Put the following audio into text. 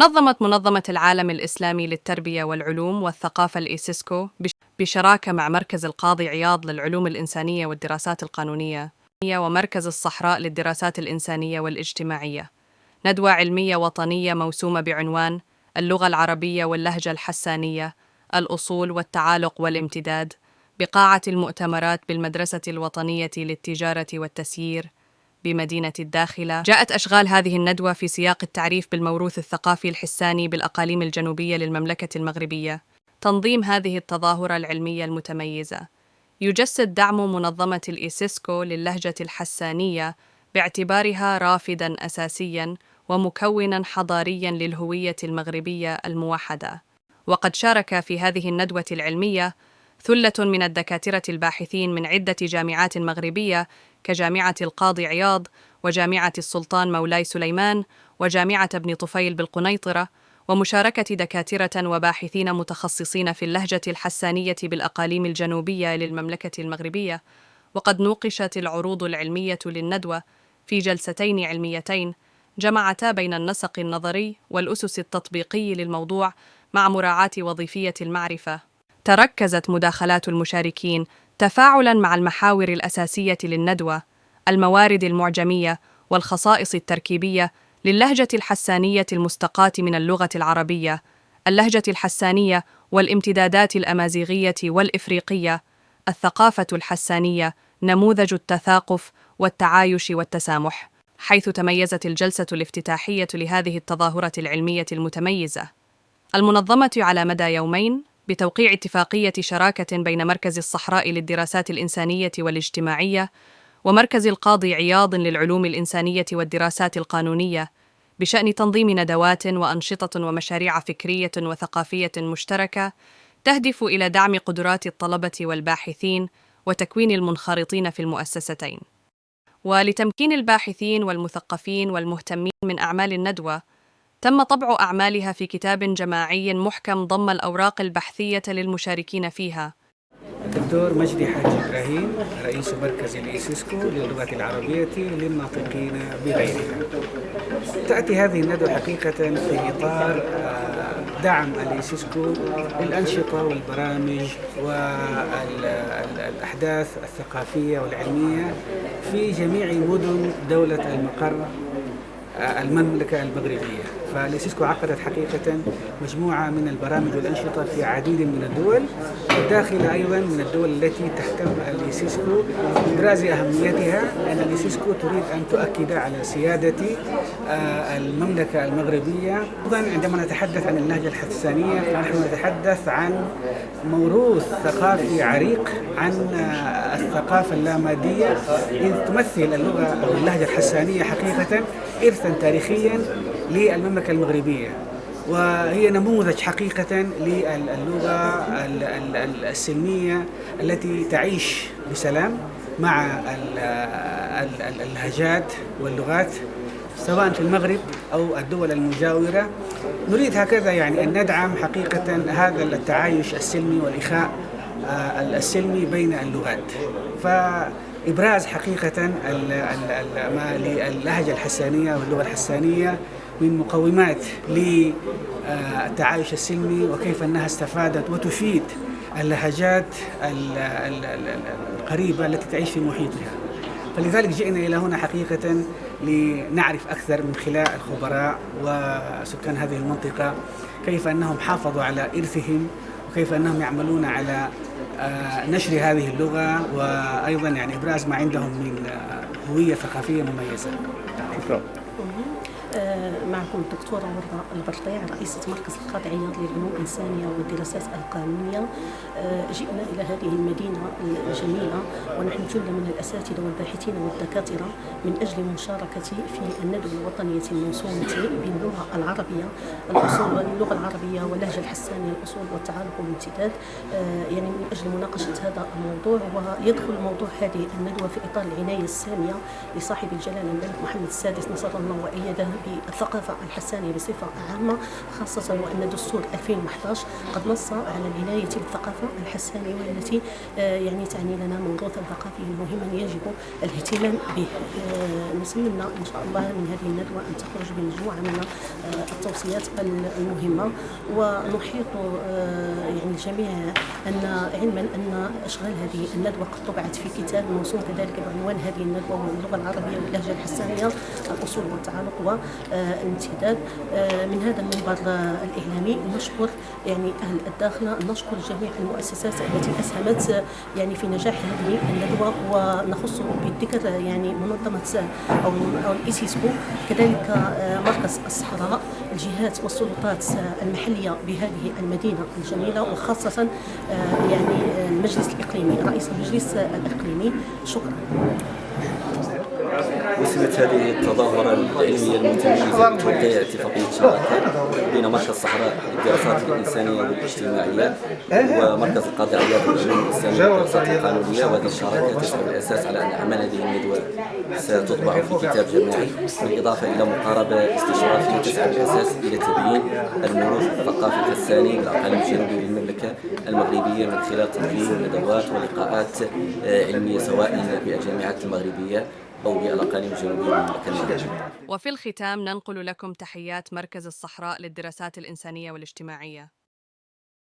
نظمت منظمة العالم الإسلامي للتربية والعلوم والثقافة الإيسيسكو بشراكة مع مركز القاضي عياض للعلوم الإنسانية والدراسات القانونية ومركز الصحراء للدراسات الإنسانية والاجتماعية ندوة علمية وطنية موسومة بعنوان اللغة العربية واللهجة الحسانية، الأصول والتعالق والامتداد، بقاعة المؤتمرات بالمدرسة الوطنية للتجارة والتسيير بمدينة الداخلة. جاءت أشغال هذه الندوة في سياق التعريف بالموروث الثقافي الحساني بالأقاليم الجنوبية للمملكة المغربية. تنظيم هذه التظاهرة العلمية المتميزة يجسد دعم منظمة الإيسيسكو للهجة الحسانية باعتبارها رافداً أساسياً ومكوناً حضارياً للهوية المغربية الموحدة. وقد شارك في هذه الندوة العلمية ثلة من الدكاترة الباحثين من عدة جامعات مغربية كجامعة القاضي عياض وجامعة السلطان مولاي سليمان وجامعة ابن طفيل بالقنيطرة، ومشاركة دكاترة وباحثين متخصصين في اللهجة الحسانية بالأقاليم الجنوبية للمملكة المغربية. وقد نوقشت العروض العلمية للندوة في جلستين علميتين جمعتا بين النسق النظري والأسس التطبيقي للموضوع مع مراعاة وظيفية المعرفة. تركزت مداخلات المشاركين تفاعلاً مع المحاور الأساسية للندوة: الموارد المعجمية والخصائص التركيبية للهجة الحسانية المستقاة من اللغة العربية، اللهجة الحسانية والامتدادات الأمازيغية والإفريقية، الثقافة الحسانية، نموذج التثاقف والتعايش والتسامح. حيث تميزت الجلسة الافتتاحية لهذه التظاهرة العلمية المتميزة المنظمة على مدى يومين بتوقيع اتفاقية شراكة بين مركز الصحراء للدراسات الإنسانية والاجتماعية ومركز القاضي عياض للعلوم الإنسانية والدراسات القانونية بشأن تنظيم ندوات وأنشطة ومشاريع فكرية وثقافية مشتركة تهدف إلى دعم قدرات الطلبة والباحثين وتكوين المنخرطين في المؤسستين. ولتمكين الباحثين والمثقفين والمهتمين من أعمال الندوة، تم طبع أعمالها في كتاب جماعي محكم ضم الأوراق البحثية للمشاركين فيها. الدكتور مجدي حاج إبراهيم، رئيس مركز الإيسيسكو للغة العربية للناطقين بغيرها. تأتي هذه الندوة حقيقة في إطار دعم الإيسيسكو للأنشطة والبرامج والأحداث الثقافية والعلمية في جميع مدن دولة المقر المملكة المغربية. فالإيسيسكو عقدت حقيقة مجموعة من البرامج والأنشطة في عديد من الدول الداخلة، أيضا من الدول التي تهتم الإيسيسكو بإبراز أهميتها، أن الإيسيسكو تريد أن تؤكد على سيادة المملكة المغربية. أيضا عندما نتحدث عن اللهجة الحسانية فنحن نتحدث عن موروث ثقافي عريق، عن الثقافة اللامادية، إذ تمثل اللغة أو اللهجة الحسانية حقيقة إرثاً تاريخياً للمملكة المغربية، وهي نموذج حقيقة للغة السلمية التي تعيش بسلام مع اللهجات واللغات سواء في المغرب أو الدول المجاورة. نريد هكذا يعني أن ندعم حقيقة هذا التعايش السلمي والإخاء السلمي بين اللغات. إبراز حقيقة ما للهجة الحسانية واللغة الحسانية من مقومات للتعايش السلمي، وكيف أنها استفادت وتفيد اللهجات القريبة التي تعيش في محيطها. فلذلك جئنا إلى هنا حقيقة لنعرف أكثر من خلال الخبراء وسكان هذه المنطقة كيف أنهم حافظوا على إرثهم، وكيف أنهم يعملون على نشر هذه اللغة، وأيضا يعني إبراز ما عندهم من هوية ثقافية مميزة. شكرا. معكم الدكتورة ورة البرطيع، رئيسة مركز القاضي عياض للعلوم الإنسانية والدراسات القانونية. جئنا إلى هذه المدينة الجميلة ونحن جملة من الأساتذة والباحثين والدكاترة من أجل مشاركتي في الندوة الوطنية الموسومة باللغة العربية، اللغة العربية واللهجة الحسانية، الأصول والتعالق والامتداد، يعني من أجل مناقشة هذا الموضوع. ويدخل موضوع هذه الندوة في إطار العناية السامية لصاحب الجلالة الملك محمد السادس نصر الله وأيده بالثقافة الحسانية بصفة عامة، خاصة وأن دستور 2011 قد نص على العناية بالثقافة الحسانية والتي يعني تعني لنا موروثا ثقافيا مهما يجب الاهتمام به. نتمنى إن شاء الله من هذه الندوة أن تخرج بمجموعة من التوصيات المهمة، ونحيط يعني الجميع أن علما أن أشغال هذه الندوة قد طبعت في كتاب موسوم كذلك بعنوان هذه الندوة واللغة العربية واللهجة الحسانية، الأصول والتعلق والامتداد. من هذا المنبر الإعلامي نشكر يعني أهل الداخلة، نشكر جميع المؤسسات التي أسهمت يعني في نجاح هذه الندوة، ونخص بالذكر يعني منظمة أو الإيسيسكو، كذلك مركز الصحراء، الجهات والسلطات المحلية بهذه المدينة الجميلة، وخاصة يعني المجلس الإقليمي، رئيس المجلس الإقليمي. شكرا. وصلت هذه التظاهرة العلمية المتميزة بتوقيع اتفاقية شراكة بين مركز الصحراء للدراسات الإنسانية والاجتماعية ومركز القاضي عياض للعلوم الإنسانية والدراسات القانونية، وهذه الشراكة تسعى بالأساس على أن أعمال هذه الندوة ستطبع في كتاب جماعي، بالإضافة إلى مقاربة استشرافية تسعى بالأساس إلى تبيين الموروث الثقافي الحساني بالأقاليم الجنوبية للمملكة المغربية من خلال تنظيم ندوات ولقاءات علمية سواء بالجامعات المغربية أو بالأقاليم الجنوبية للمملكة المغربية. وفي الختام ننقل لكم تحيات مركز الصحراء للدراسات الإنسانية والاجتماعية.